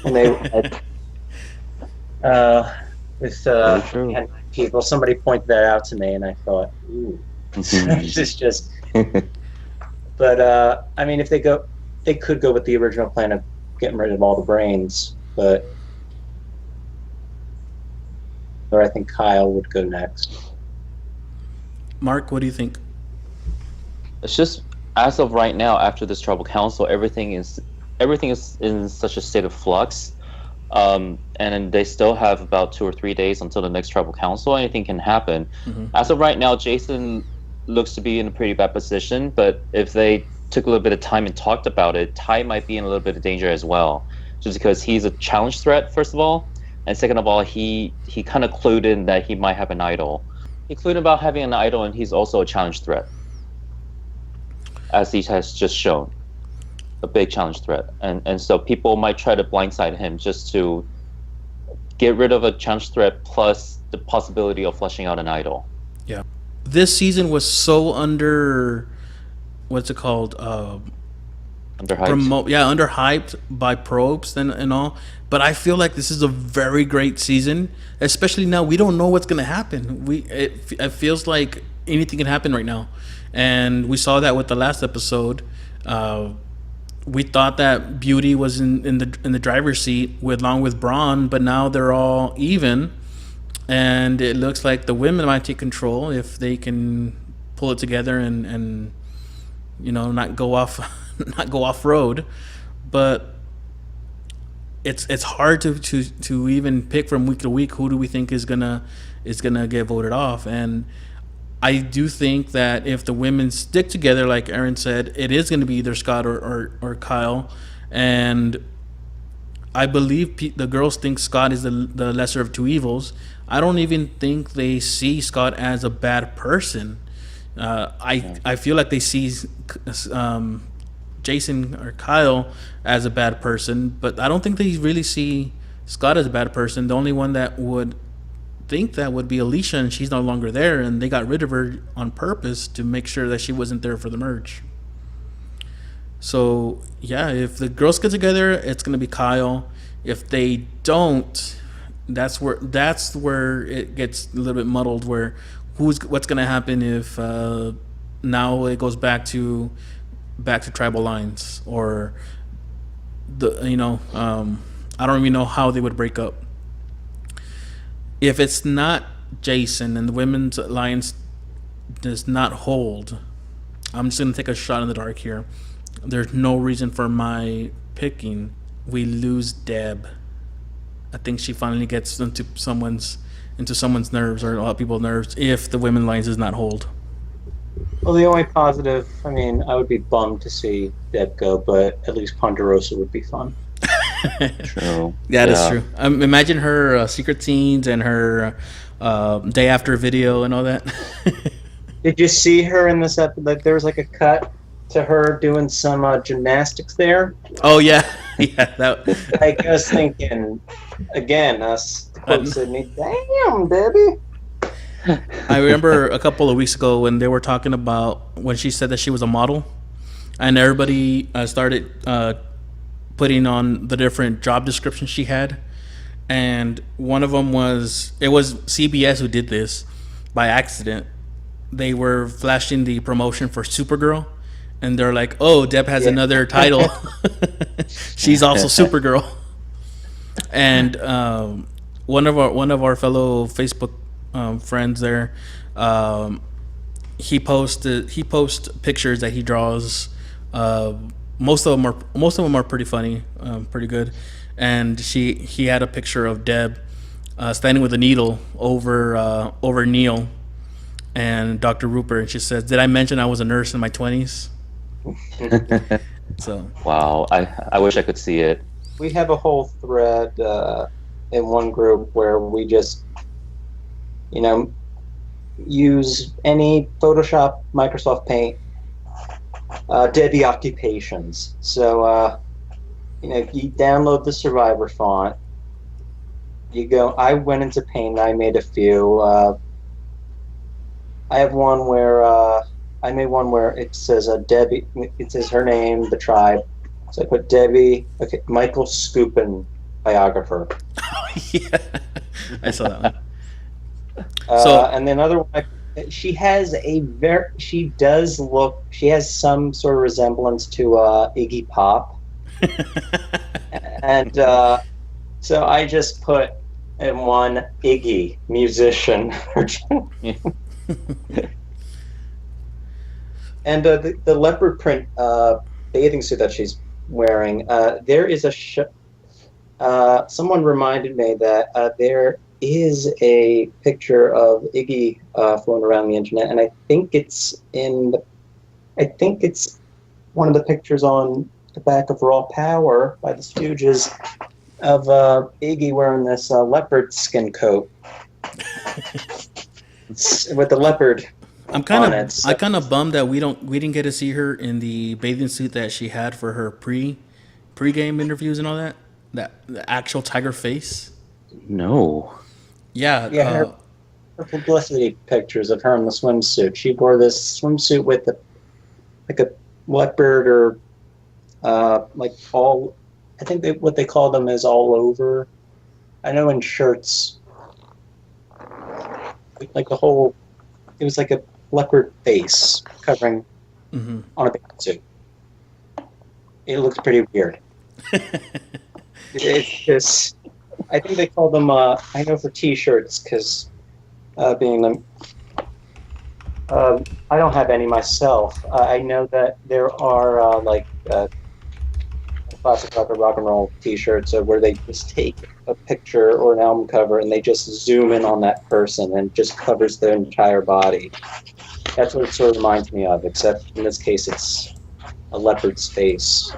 and they with people. Somebody pointed that out to me, and I thought, ooh, this is just. But I mean, if they could go with the original plan of getting rid of all the brains, but or I think Kyle would go next. Mark, what do you think? It's just, as of right now, after this tribal council, everything is in such a state of flux, and they still have about 2 or 3 days until the next tribal council. Anything can happen. As of right now, Jason looks to be in a pretty bad position, but if they took a little bit of time and talked about it, Ty might be in a little bit of danger as well, just because he's a challenge threat, first of all, and second of all, he kind of clued in that he might have an idol. He clued about having an idol, and he's also a challenge threat, as he has just shown, a big challenge threat, and so people might try to blindside him just to get rid of a challenge threat plus the possibility of fleshing out an idol. Yeah. This season was so what's it called? Underhyped. Underhyped by probes and all. But I feel like this is a very great season, especially now. We don't know what's going to happen. It feels like anything can happen right now, and we saw that with the last episode. We thought that Beauty was in the driver's seat along with Braun, but now they're all even. And it looks like the women might take control if they can pull it together and not go off road. But it's hard to even pick from week to week who do we think is gonna get voted off. And I do think that if the women stick together, like Aaron said, it is going to be either Scott or Kyle. And I believe the girls think Scott is the lesser of two evils. I don't even think they see Scott as a bad person. I feel like they see Jason or Kyle as a bad person, but I don't think they really see Scott as a bad person. The only one that would think that would be Alicia, and she's no longer there, and they got rid of her on purpose to make sure that she wasn't there for the merge. So yeah, if the girls get together, it's gonna be Kyle. If they don't, that's where it gets a little bit muddled. Where what's gonna happen if now it goes back to tribal lines, or I don't even know how they would break up. If it's not Jason and the women's alliance does not hold, I'm just gonna take a shot in the dark here. There's no reason for my picking. We lose Deb. I think she finally gets into someone's nerves, or a lot of people's nerves, if the women's alliance does not hold. Well, the only positive, I mean, I would be bummed to see Deb go, but at least Ponderosa would be fun. True. That's true. Imagine her secret scenes and her day after video and all that. Did you see her in this episode? Like, there was like a cut to her doing some gymnastics there. Oh yeah, yeah. That. Like, I was thinking, again, us quote Sydney. Damn, baby. I remember a couple of weeks ago when they were talking about when she said that she was a model, and everybody started putting on the different job descriptions she had, and one of them was CBS who did this by accident. They were flashing the promotion for Supergirl, and they're like, "Oh, Deb has another title. She's also Supergirl." And one of our fellow Facebook friends there, he posts pictures that he draws. Most of them are pretty funny, pretty good. And he had a picture of Deb standing with a needle over Neil and Dr. Rupert, and she says, "Did I mention I was a nurse in my 20s?" So wow, I wish I could see it. We have a whole thread in one group where we just, use any Photoshop, Microsoft Paint, Debbie occupations. So, you download the Survivor font. You go. I went into Paint. I made a few. I have one where I made one where it says Debbie. It says her name, the tribe. So I put Debbie. Okay, Michael Scoopin, biographer. Yeah, I saw that one. And then another one. She has she has some sort of resemblance to Iggy Pop. And so I just put in one Iggy, musician. And the leopard print bathing suit that she's wearing, there is someone reminded me that there is a picture of Iggy floating around the internet, and I think it's one of the pictures on the back of Raw Power by the Stooges of Iggy wearing this leopard skin coat with the leopard. I'm kind of bummed that we didn't get to see her in the bathing suit that she had for her pre-game interviews and all that. The actual tiger face. No. Yeah. Her publicity pictures of her in the swimsuit. She wore this swimsuit with a leopard or all. I think what they call them is all over. I know in shirts, like the whole. It was like a leopard face covering on a bathing suit. It looks pretty weird. It's just, I think they call them, I know for t-shirts, because being them, I don't have any myself. I know that there are classic rock and roll t-shirts where they just take a picture or an album cover and they just zoom in on that person and just covers their entire body. That's what it sort of reminds me of, except in this case it's a leopard's face.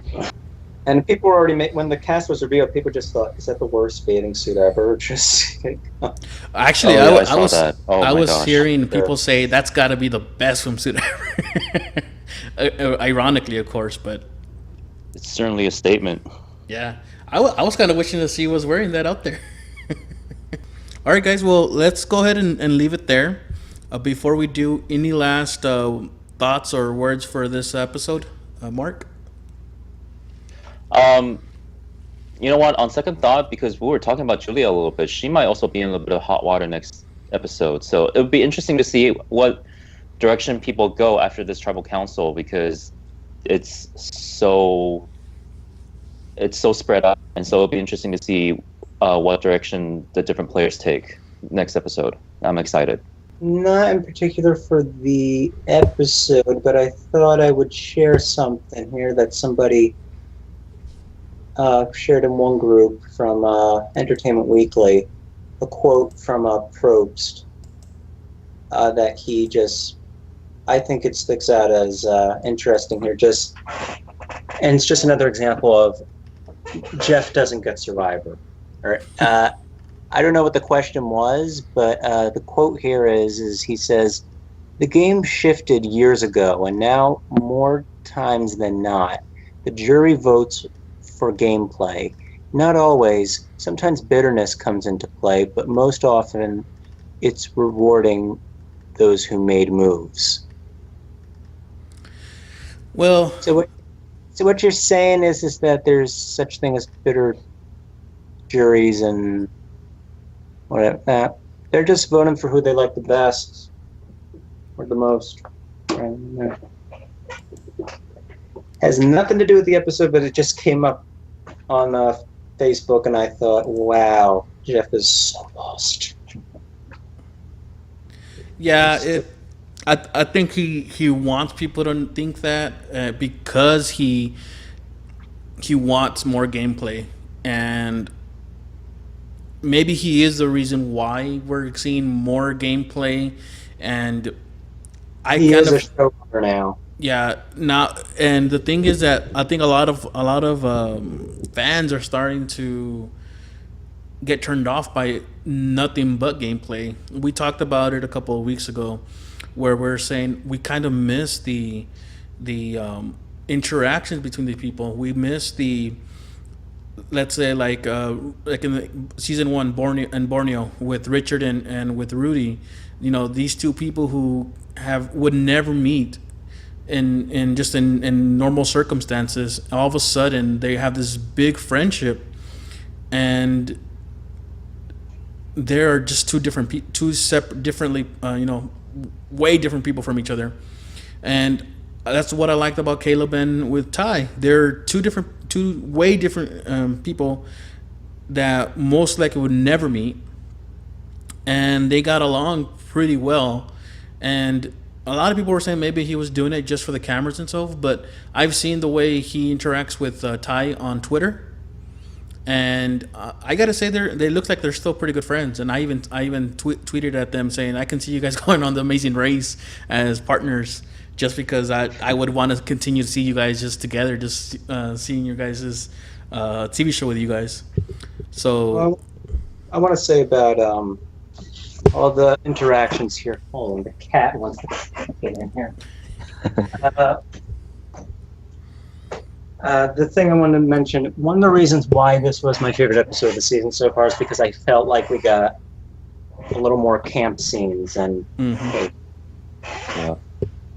And people were already when the cast was revealed, people just thought, "Is that the worst bathing suit ever?" Just actually, I was hearing people say that's got to be the best swimsuit ever. Ironically, of course, but it's certainly a statement. Yeah, I was kind of wishing to see who was wearing that out there. All right, guys. Well, let's go ahead and leave it there. Before we do, any last thoughts or words for this episode, Mark? You know what? On second thought, because we were talking about Julia a little bit, she might also be in a little bit of hot water next episode. So it would be interesting to see what direction people go after this tribal council, because it's so spread out, and so it'll be interesting to see what direction the different players take next episode. I'm excited. Not in particular for the episode, but I thought I would share something here that somebody shared in one group from Entertainment Weekly, a quote from Probst that he just, I think it sticks out as interesting here. And it's just another example of Jeff doesn't get Survivor. I don't know what the question was, but the quote here is he says, "The game shifted years ago, and now more times than not, the jury votes for gameplay. Not always. Sometimes bitterness comes into play, but most often it's rewarding those who made moves." Well, so what you're saying is that there's such thing as bitter juries and They're just voting for who they like the best or the most. Has nothing to do with the episode, but it just came up on Facebook, and I thought, wow, Jeff is so lost. Yeah, I think he wants people to think that because he wants more gameplay, and maybe he is the reason why we're seeing more gameplay. And he is a showrunner now. Yeah, now, and the thing is that I think a lot of fans are starting to get turned off by nothing but gameplay. We talked about it a couple of weeks ago, where we're saying we kind of miss the interactions between the people. We miss the, let's say, like in the season 1 Borneo with Richard and with Rudy. These two people who would never meet in normal circumstances. All of a sudden they have this big friendship, and they're just two separate, differently, way different people from each other. And that's what I liked about Caleb and with Ty. They're two way different people that most likely would never meet, and they got along pretty well. And a lot of people were saying maybe he was doing it just for the cameras and so, but I've seen the way he interacts with Ty on Twitter, and I gotta say they look like they're still pretty good friends. And I even tweeted at them saying I can see you guys going on the Amazing Race as partners, just because I would want to continue to see you guys just together, just seeing your guys' TV show with you guys. So well, I want to say about all the interactions here. Oh, the cat wants to get in here. The thing I wanted to mention, one of the reasons why this was my favorite episode of the season so far is because I felt like we got a little more camp scenes, and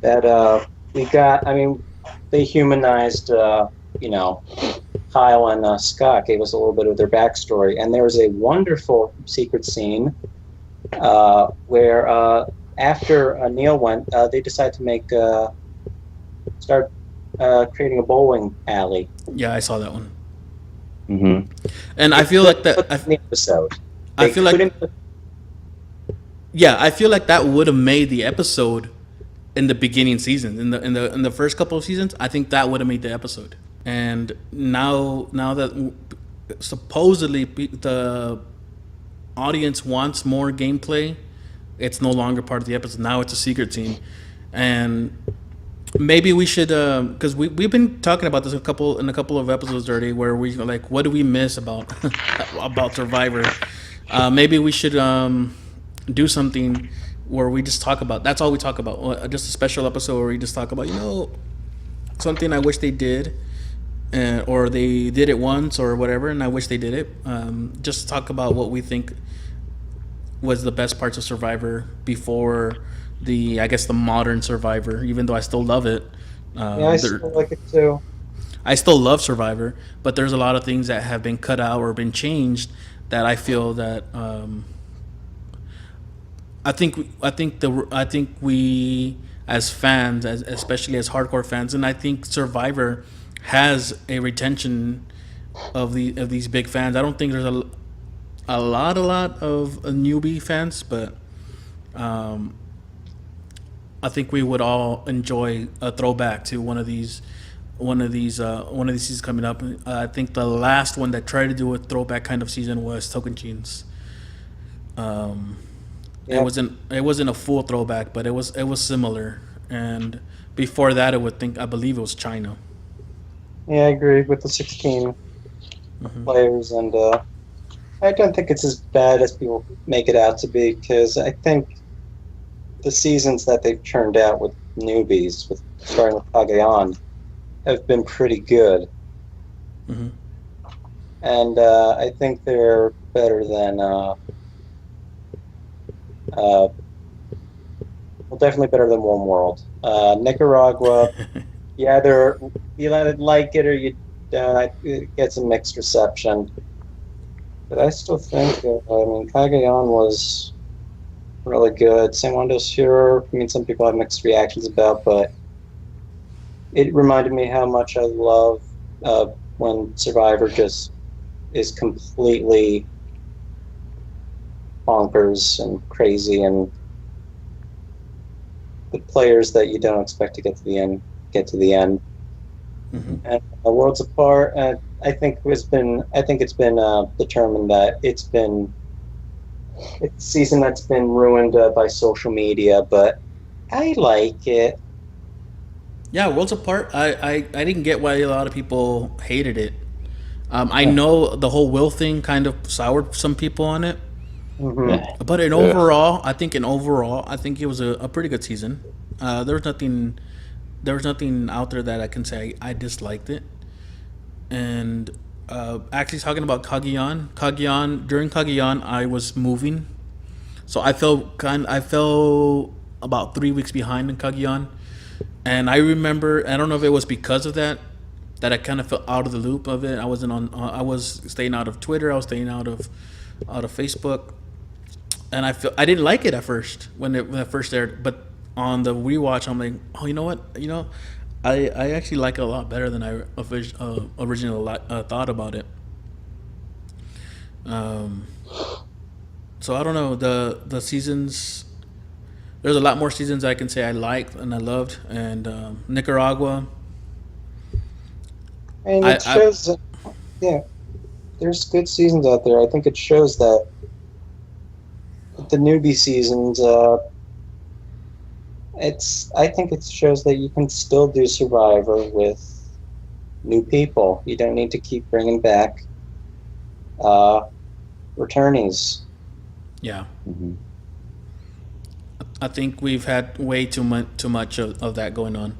that we got. I mean, they humanized, Kyle and Scott gave us a little bit of their backstory, and there was a wonderful secret scene where after Neil went, they decided to start creating a bowling alley. Yeah, I saw that one. Mm-hmm. And I feel like that in the episode. I feel like that would have made the episode in the beginning season, in the first couple of seasons. I think that would have made the episode. And now that supposedly the audience wants more gameplay, it's no longer part of the episode. Now it's a secret scene, and maybe we should, because we've been talking about this in a couple of episodes already, where we like, what do we miss about about Survivor? Maybe we should do something where we just talk about. That's all we talk about. Just a special episode where we just talk about, something I wish they did. Or they did it once or whatever, and I wish they did it. Just talk about what we think was the best parts of Survivor before the modern Survivor, even though I still love it. I still like it too. I still love Survivor, but there's a lot of things that have been cut out or been changed that I feel that I think we as fans, especially as hardcore fans, and I think Survivor has a retention of these big fans. I don't think there's a lot of newbie fans, but I think we would all enjoy a throwback to one of these seasons coming up. I think the last one that tried to do a throwback kind of season was Tocantins. It wasn't a full throwback, but it was similar. And before that, I believe it was China. Yeah, I agree with the 16 players, and I don't think it's as bad as people make it out to be, because I think the seasons that they've churned out with newbies, starting with Pagayan, have been pretty good. Mm-hmm. And I think they're better than, definitely better than One World. Nicaragua, you either like it or you don't. It gets a mixed reception. But I still think, Kagayan was really good. Sangwon sure. I mean, some people have mixed reactions about, but it reminded me how much I love when Survivor just is completely bonkers and crazy, and the players that you don't expect to get to the end get to the end. Mm-hmm. And Worlds Apart, I think it's been determined that it's a season that's been ruined by social media, but I like it. Yeah, Worlds Apart. I didn't get why a lot of people hated it. I know the whole Will thing kind of soured some people on it, Mm-hmm. but overall, I think it was a pretty good season. There was nothing out there that I can say I disliked it. And actually, talking about Kagiyan during Kagiyan, I was moving, so I fell about 3 weeks behind in Kagiyan, and I remember, I don't know if it was because of that I kind of felt out of the loop of it. I wasn't on. I was staying out of Twitter. I was staying out of Facebook, and I didn't like it at first when it first aired. But on the rewatch, I'm like, oh, you know what? I actually like it a lot better than I originally thought about it. So I don't know, the seasons. There's a lot more seasons I can say I liked and I loved, and Nicaragua. And it shows, there's good seasons out there. I think it shows that the newbie seasons. I think it shows that you can still do Survivor with new people. You don't need to keep bringing back returnees. Yeah. Mm-hmm. I think we've had way too much of that going on,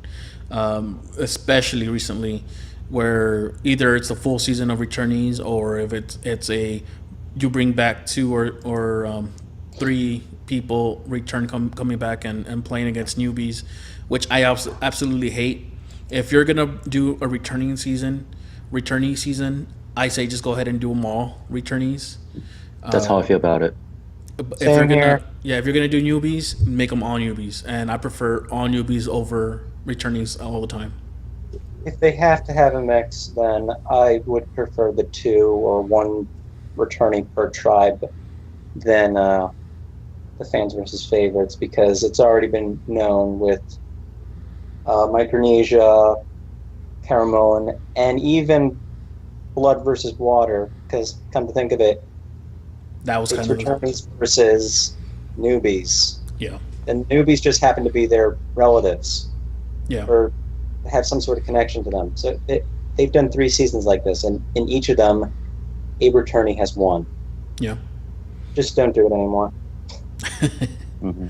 especially recently, where either it's a full season of returnees, or if it's you bring back two or three people coming back and playing against newbies, which I absolutely hate. If you're gonna do a returnee season, I say just go ahead and do them all returnees. That's how I feel about it. If you're gonna do newbies, make them all newbies, and I prefer all newbies over returnees all the time. If they have to have a mix, then I would prefer the 2 or 1 returning per tribe than the fans versus favorites, because it's already been known with Micronesia, Caramoan, and even Blood versus Water, because come to think of it, that was it's kind of returnees versus newbies. Yeah. And newbies just happen to be their relatives. Yeah. Or have some sort of connection to them. So they've done 3 seasons like this, and in each of them, a returnee has won. Yeah. Just don't do it anymore. Mm-hmm.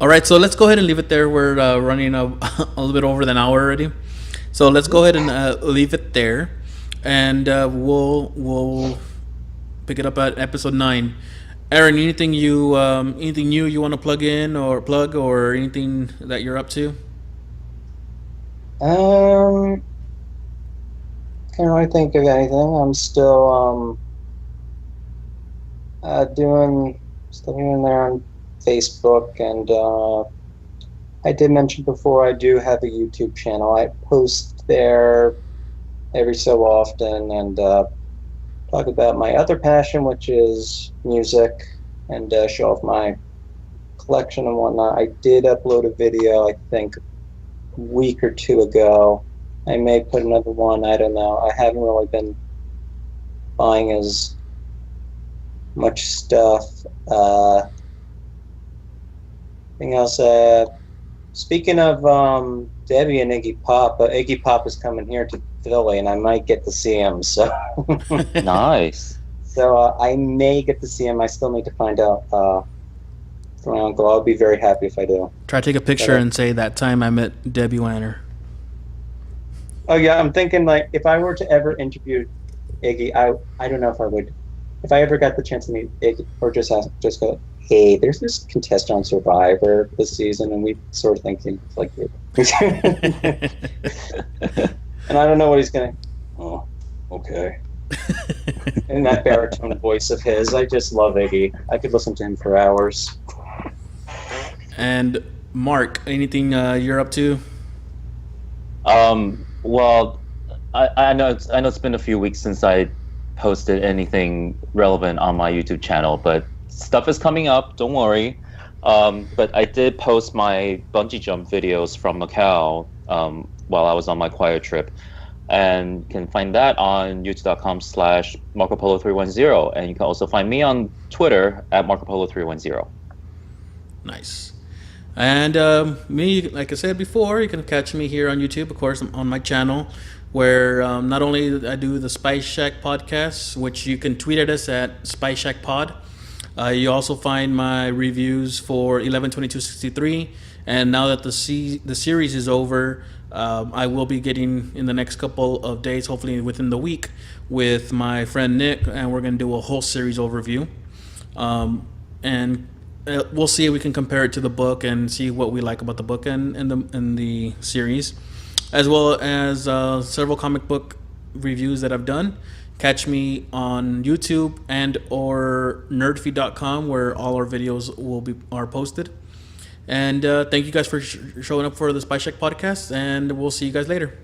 All right, so let's go ahead and leave it there. We're running a little bit over an hour already, so let's go ahead and leave it there, and we'll pick it up at episode 9. Aaron, anything new you want to plug or anything that you're up to? Can't really think of anything. I'm still still here and there on Facebook, and I did mention before I do have a YouTube channel. I post there every so often and talk about my other passion, which is music, and show off my collection and whatnot. I did upload a video, I think, a week or 2 ago. I may put another one, I don't know. I haven't really been buying as much stuff. Anything else? Speaking of Debbie and Iggy Pop is coming here to Philly, and I might get to see him. So Nice. So I may get to see him. I still need to find out from my uncle. I'll be very happy if I do. Try to take a picture and say that time I met Debbie Wanner. Oh yeah, I'm thinking like if I were to ever interview Iggy, I don't know if I would. If I ever got the chance to meet Iggy, or just go, hey, there's this contestant on Survivor this season, and we sort of thinking like it. And I don't know what he's gonna. Oh, okay. And that baritone voice of his, I just love Iggy. I could listen to him for hours. And Mark, anything you're up to? Well, I know it's been a few weeks since I posted anything relevant on my YouTube channel, but stuff is coming up. Don't worry. But I did post my bungee jump videos from Macau while I was on my quiet trip, and you can find that on youtube.com/Marco Polo 310, and you can also find me on Twitter at Marco Polo 310. Nice. And me, like I said before, you can catch me here on YouTube, of course, on my channel, where not only I do the Spyshack podcast, which you can tweet at us at Spyshack Pod. You also find my reviews for 11/22/63, and now that the series is over, I will be getting in the next couple of days, hopefully within the week, with my friend Nick, and we're going to do a whole series overview. And we'll see if we can compare it to the book and see what we like about the book and the series, as well as several comic book reviews that I've done. Catch me on YouTube and or nerdfeed.com, where all our videos are posted. And thank you guys for showing up for the Spyshack podcast, and we'll see you guys later.